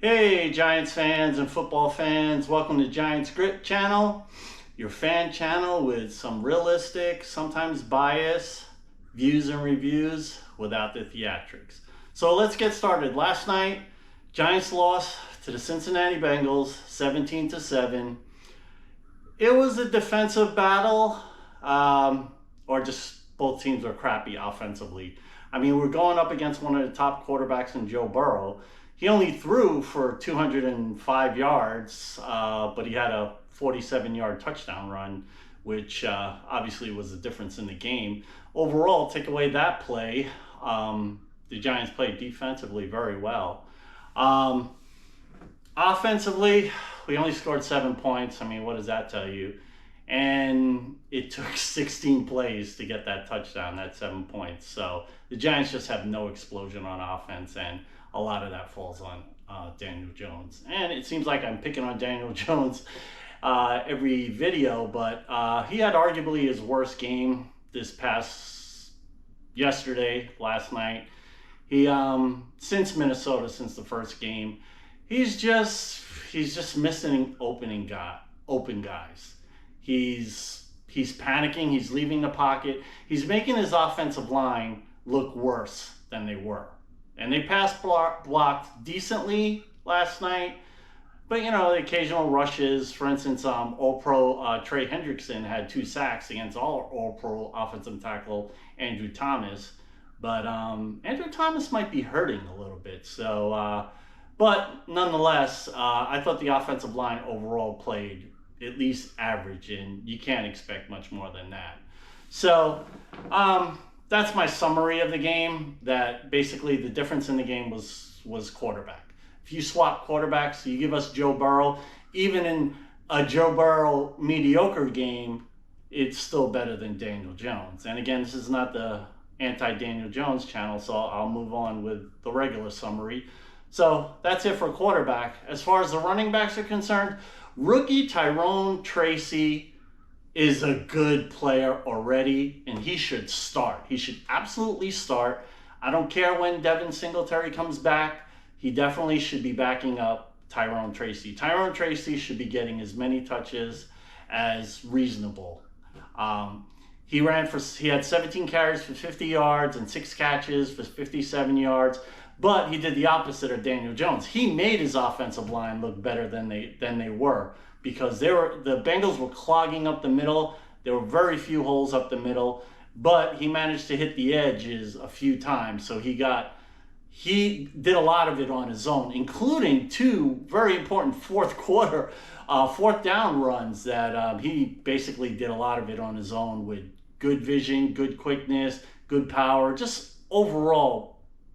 Hey Giants fans and football fans, welcome to Giants Grit channel, your fan channel with some realistic, sometimes biased views and reviews without the theatrics. So let's get started. Last night, Giants lost to the Cincinnati Bengals 17-7. It was a defensive battle, or just both teams were crappy offensively. I mean, we're going up against one of the top quarterbacks in Joe Burrow. He only threw for 205 yards, but he had a 47-yard touchdown run, which obviously was the difference in the game. Overall, take away that play, the Giants played defensively very well. Offensively, we only scored 7 points. I mean, what does that tell you? And it took 16 plays to get that touchdown, that 7 points. So the Giants just have no explosion on offense, and a lot of that falls on Daniel Jones. And it seems like I'm picking on Daniel Jones every video, but he had arguably his worst game last night. He since Minnesota, since the first game, he's just missing open guys. He's panicking. He's leaving the pocket. He's making his offensive line look worse than they were. And they pass blocked decently last night. But, you know, the occasional rushes. For instance, All-Pro Trey Hendrickson had 2 sacks against All-Pro offensive tackle Andrew Thomas. But Andrew Thomas might be hurting a little bit. So, but nonetheless, I thought the offensive line overall played at least average, and you can't expect much more than that. So that's my summary of the game, that basically the difference in the game was quarterback. If you swap quarterbacks, you give us Joe Burrow, even in a Joe Burrow mediocre game, it's still better than Daniel Jones. And again, this is not the anti-Daniel Jones channel, so I'll move on with the regular summary. So that's it for quarterback. As far as the running backs are concerned, rookie Tyrone Tracy is a good player already, and he should start. He should absolutely start. I don't care when Devin Singletary comes back. He definitely should be backing up Tyrone Tracy. Tyrone Tracy should be getting as many touches as reasonable. He had 17 carries for 50 yards and 6 catches for 57 yards. But he did the opposite of Daniel Jones. He made his offensive line look better than they were, because the Bengals were clogging up the middle. There were very few holes up the middle, but he managed to hit the edges a few times. So he did a lot of it on his own, including 2 very important fourth down runs that he basically did a lot of it on his own with good vision, good quickness, good power, just overall.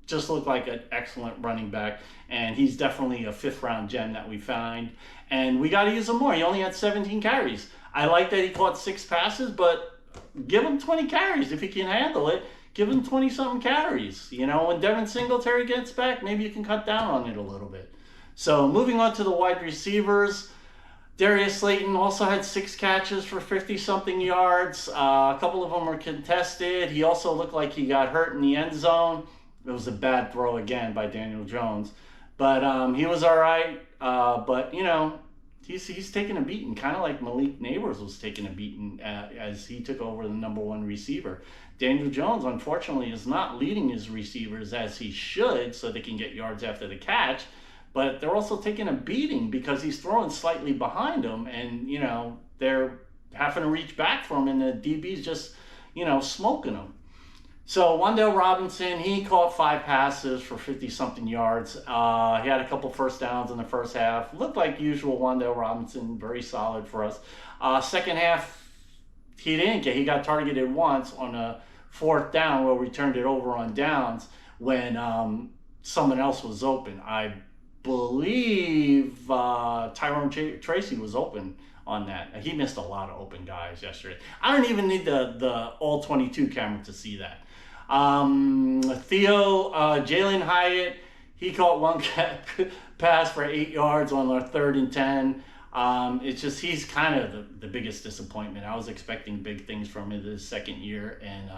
Just looked like an excellent running back, and he's definitely a 5th-round gem that we find, and we got to use him more. He only had 17 carries. I like that he caught 6 passes, but give him 20 carries if he can handle it. Give him 20-something carries. You know, when Devin Singletary gets back, maybe you can cut down on it a little bit. So moving on to the wide receivers, Darius Slayton also had 6 catches for 50-something yards. A couple of them were contested. He also looked like he got hurt in the end zone. It was a bad throw again by Daniel Jones, but he was all right. But you know, he's taking a beating, kind of like Malik Neighbors was taking a beating as he took over the #1 receiver. Daniel Jones, unfortunately, is not leading his receivers as he should, so they can get yards after the catch. But they're also taking a beating because he's throwing slightly behind them, and you know they're having to reach back for him, and the DB's just smoking him. So Wan'Dale Robinson, he caught 5 passes for 50-something yards. He had a couple first downs in the first half. Looked like usual Wan'Dale Robinson, very solid for us. Second half, he got targeted once on a 4th down where we turned it over on downs when someone else was open. I believe Tyrone Tracy was open on that. He missed a lot of open guys yesterday. I don't even need the all-22 camera to see that. Jalen Hyatt, he caught 1 pass for 8 yards on our 3rd and 10. It's just he's kind of the biggest disappointment. I was expecting big things from him his second year, and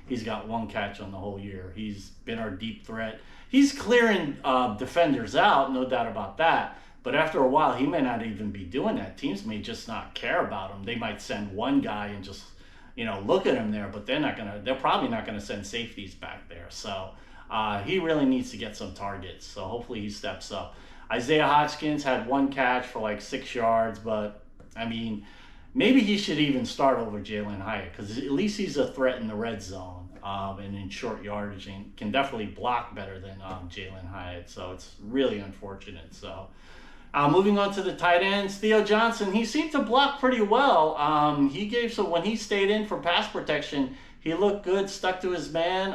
he's got one catch on the whole year. He's been our deep threat. He's clearing defenders out, no doubt about that. But after a while, he may not even be doing that. Teams may just not care about him. They might send one guy and just, look at him there, but they're probably not gonna send safeties back there. So he really needs to get some targets. So hopefully he steps up. Isaiah Hodgkins had one catch for like 6 yards, but I mean, maybe he should even start over Jalen Hyatt, because at least he's a threat in the red zone and in short yardage, and can definitely block better than Jalen Hyatt. So it's really unfortunate. So moving on to the tight ends, Theo Johnson, he seemed to block pretty well. When he stayed in for pass protection, he looked good, stuck to his man.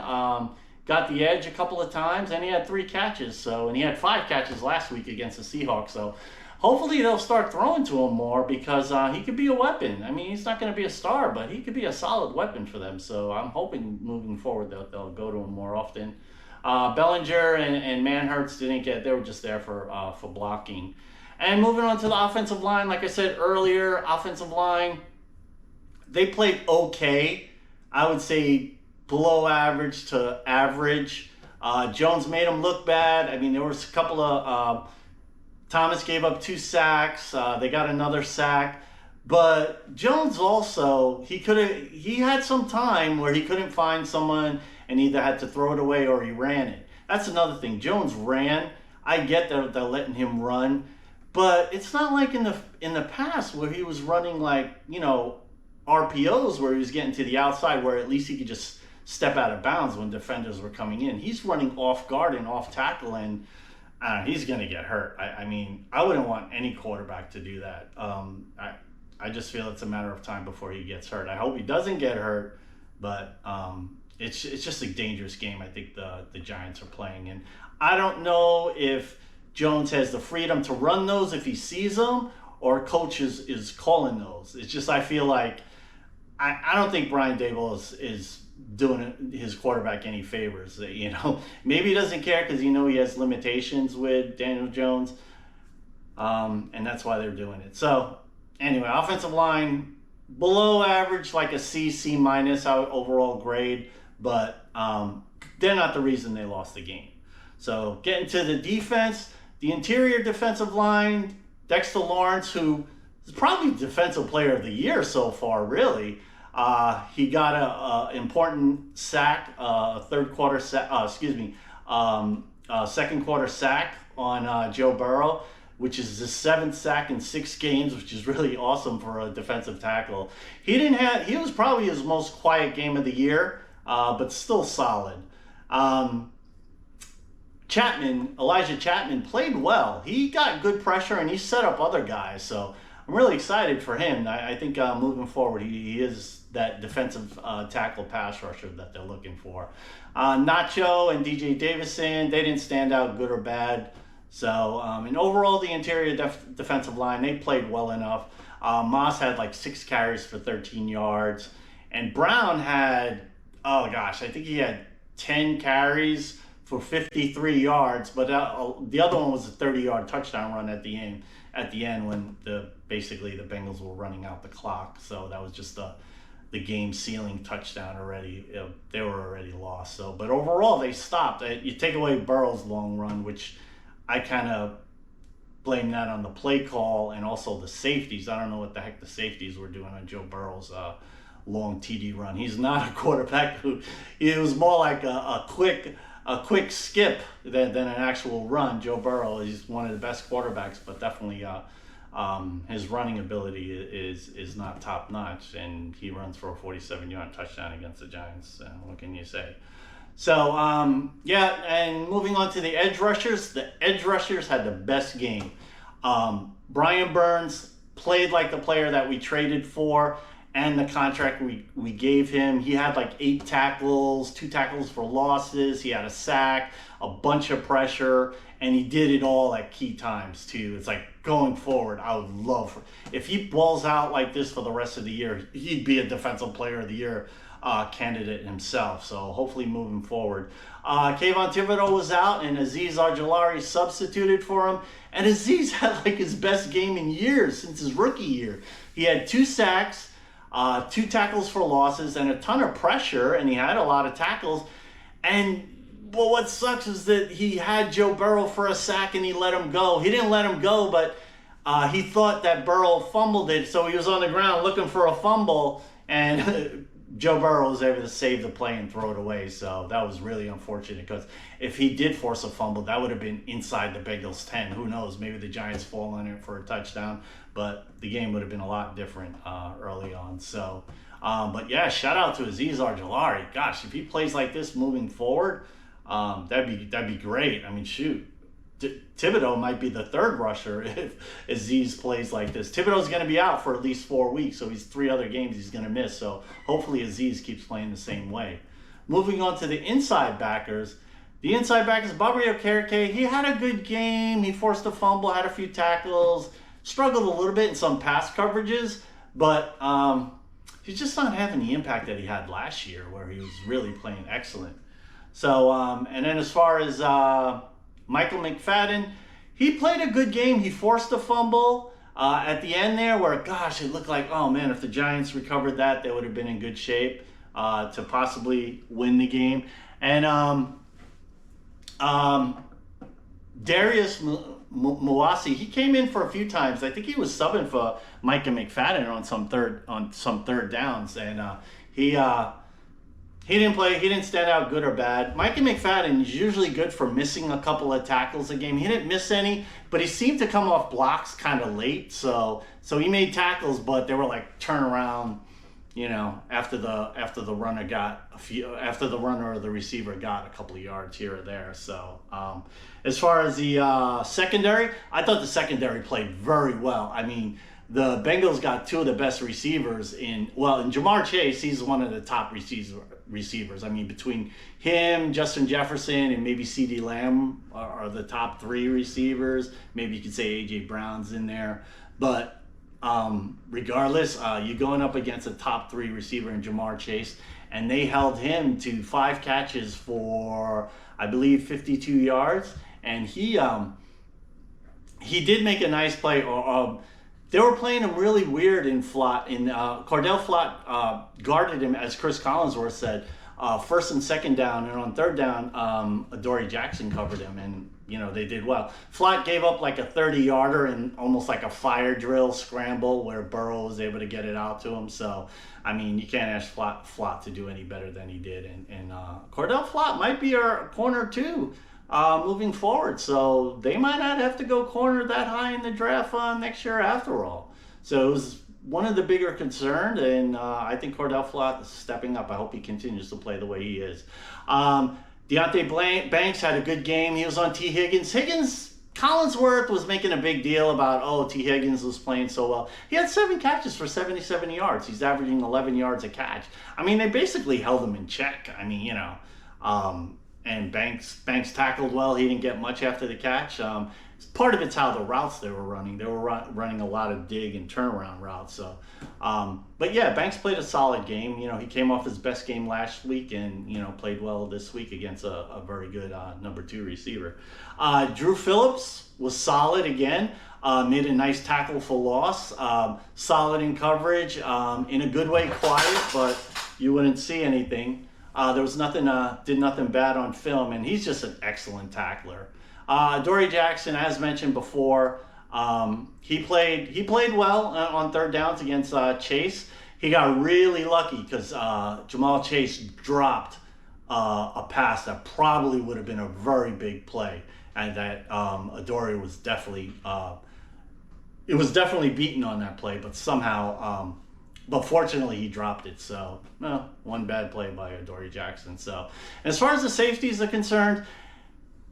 Got the edge a couple of times, and he had 3 catches. And he had 5 catches last week against the Seahawks. So hopefully they'll start throwing to him more, because he could be a weapon. I mean, he's not going to be a star, but he could be a solid weapon for them. So I'm hoping moving forward that they'll go to him more often. Bellinger and Manhurts they were just there for blocking. And moving on to the offensive line, like I said earlier, offensive line, they played okay. I would say below average to average. Jones made them look bad. I mean, there was a couple of Thomas gave up 2 sacks. They got another sack. But Jones also, he had some time where he couldn't find someone and either had to throw it away or he ran it. That's another thing. Jones ran. I get that they're letting him run, but it's not like in the past where he was running like, RPOs where he was getting to the outside where at least he could just step out of bounds when defenders were coming in. He's running off guard and off tackle, and he's going to get hurt. I mean, I wouldn't want any quarterback to do that. I just feel it's a matter of time before he gets hurt. I hope he doesn't get hurt, but it's just a dangerous game I think the Giants are playing. And I don't know if Jones has the freedom to run those if he sees them, or coach is calling those. It's just, I feel like, I don't think Brian Daboll is doing his quarterback any favors. Maybe he doesn't care because he has limitations with Daniel Jones, and that's why they're doing it. So anyway, offensive line below average, like a C minus overall grade, but they're not the reason they lost the game. So getting to the defense, the interior defensive line, Dexter Lawrence, who is probably defensive player of the year so far, really. He got a important sack, second quarter sack on Joe Burrow, which is the 7th sack in 6 games, which is really awesome for a defensive tackle. He was probably his most quiet game of the year, but still solid. Elijah Chapman played well. He got good pressure and he set up other guys. So I'm really excited for him. I think moving forward, he is that defensive tackle pass rusher that they're looking for. Nacho and DJ Davison, they didn't stand out good or bad. So, and overall, the interior defensive line, they played well enough. Moss had like 6 carries for 13 yards. And Brown had, I think he had 10 carries for 53 yards, but the other one was a 30-yard touchdown run at the end when basically the Bengals were running out the clock. So that was just the game-sealing touchdown already. They were already lost. So, but overall, they stopped. You take away Burrow's long run, which I kind of blame that on the play call and also the safeties. I don't know what the heck the safeties were doing on Joe Burrow's long TD run. He's not a quarterback it was more like a quick skip than an actual run. Joe Burrow is one of the best quarterbacks, but definitely his running ability is not top notch, and he runs for a 47-yard touchdown against the Giants. What can you say? So and moving on to the edge rushers. The edge rushers had the best game. Brian Burns played like the player that we traded for, and the contract we gave him. He had like 8 tackles, 2 tackles for losses. He had a sack, a bunch of pressure, and he did it all at key times too. It's like going forward, I would love if he balls out like this for the rest of the year, he'd be a defensive player of the year candidate himself. So hopefully moving forward. Kayvon Thibodeau was out and Azeez Ojulari substituted for him. And Azeez had like his best game in years since his rookie year. He had 2 sacks, 2 tackles for losses, and a ton of pressure, and he had a lot of tackles. And well, what sucks is that he had Joe Burrow for a sack and he let him go. He didn't let him go, but he thought that Burrow fumbled it, so he was on the ground looking for a fumble, and Joe Burrow was able to save the play and throw it away. So that was really unfortunate, because if he did force a fumble, that would have been inside the Bengals 10. Who knows? Maybe the Giants fall on it for a touchdown, but the game would have been a lot different early on. So, but yeah, shout out to Azeez Ojulari. Gosh, if he plays like this moving forward, that'd be great. I mean, shoot. Thibodeau might be the 3rd rusher if Azeez plays like this. Thibodeau's going to be out for at least 4 weeks, so he's 3 other games he's going to miss. So hopefully Azeez keeps playing the same way. Moving on to the inside backers. The inside backers, Bobby Okereke, he had a good game. He forced a fumble, had a few tackles, struggled a little bit in some pass coverages, but he's just not having the impact that he had last year, where he was really playing excellent. So, and then as far as Michael McFadden, he played a good game. He forced a fumble at the end there where, gosh, it looked like, oh man, if the Giants recovered that, they would have been in good shape to possibly win the game. And Darius Muasi, he came in for a few times. I think he was subbing for Micah McFadden on some third downs, and he didn't play. He didn't stand out good or bad. Micah McFadden is usually good for missing a couple of tackles a game. He didn't miss any, but he seemed to come off blocks kind of late. So he made tackles, but they were like turnaround, after the runner or the receiver got a couple of yards here or there. So as far as the secondary, I thought the secondary played very well. I mean, the Bengals got 2 of the best receivers in Jamar Chase. He's one of the top receivers. I mean, between him, Justin Jefferson, and maybe CeeDee Lamb are the top 3 receivers. Maybe you could say A.J. Brown's in there. But regardless, you're going up against a top 3 receiver in Jamar Chase, and they held him to 5 catches for, I believe, 52 yards. And he did make a nice play. They were playing him really weird in Flott. Cordell Flott guarded him, as Chris Collinsworth said, 1st and 2nd down, and on 3rd down, Adoree Jackson covered him, and they did well. Flott gave up like a 30-yarder and almost like a fire drill scramble where Burrow was able to get it out to him. So, I mean, you can't ask Flott to do any better than he did. And Cordell Flott might be our corner too. Moving forward, so they might not have to go corner that high in the draft next year after all. So it was one of the bigger concerns, and I think Cordell Flott is stepping up. I hope he continues to play the way he is. Deonte Banks had a good game. He was on T. Higgins. Collinsworth was making a big deal about, T. Higgins was playing so well. He had 7 catches for 77 yards. He's averaging 11 yards a catch. I mean, they basically held him in check. I mean, and Banks tackled well. He didn't get much after the catch. Part of it's how the routes they were running. They were running a lot of dig and turnaround routes. So, but yeah, Banks played a solid game. He came off his best game last week and, played well this week against a very good number 2 receiver. Drew Phillips was solid again. Made a nice tackle for loss. Solid in coverage. In a good way, quiet, but you wouldn't see anything. There was nothing, did nothing bad on film, and he's just an excellent tackler. Adoree Jackson, as mentioned before, he played well on 3rd downs against Chase. He got really lucky because Jamal Chase dropped a pass that probably would have been a very big play, and that Adoree was definitely beaten on that play, but somehow. But fortunately, he dropped it. So, one bad play by Adoree Jackson. So, as far as the safeties are concerned,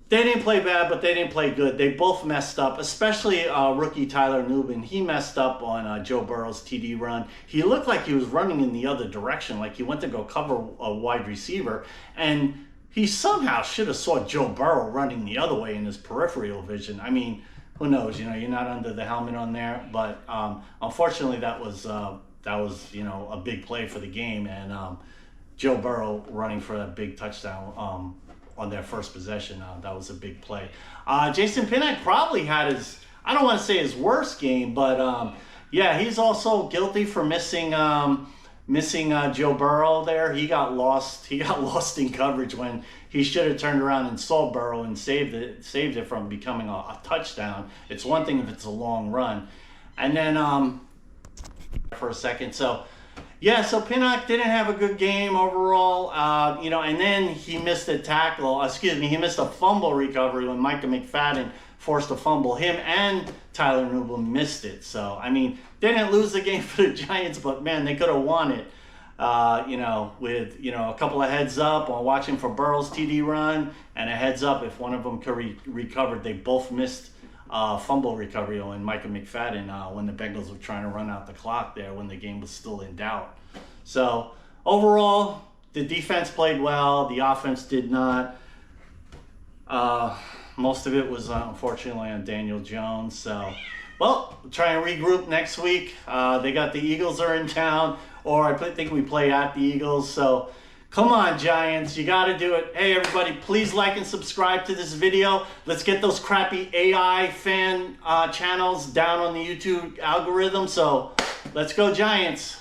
they didn't play bad, but they didn't play good. They both messed up, especially rookie Tyler Nubin. He messed up on Joe Burrow's TD run. He looked like he was running in the other direction, like he went to go cover a wide receiver. And he somehow should have saw Joe Burrow running the other way in his peripheral vision. I mean, who knows? You're not under the helmet on there. But unfortunately, that was a big play for the game, and Joe Burrow running for that big touchdown on their first possession. That was a big play. Jason Pinnock probably had his, I don't want to say his worst game, but yeah, he's also guilty for missing Joe Burrow there. He got lost. He got lost in coverage when he should have turned around and saw Burrow and saved it from becoming a touchdown. It's one thing if it's a long run. And then for a second, so yeah, so Pinnock didn't have a good game overall, and then he missed a tackle. He missed a fumble recovery when Micah McFadden forced a fumble. Him and Tyler Nubel missed it. So, I mean, they didn't lose the game for the Giants, but man, they could have won it. With a couple of heads up on watching for Burrow's TD run and a heads up if one of them could recover. They both missed fumble recovery on Micah McFadden when the Bengals were trying to run out the clock there when the game was still in doubt. So overall, the defense played well. The offense did not. Most of it was unfortunately on Daniel Jones. So, well, we'll try and regroup next week. They got the Eagles are in town, or I think we play at the Eagles. So come on, Giants, you got to do it. Hey, everybody, please like and subscribe to this video. Let's get those crappy AI fan channels down on the YouTube algorithm. So let's go, Giants.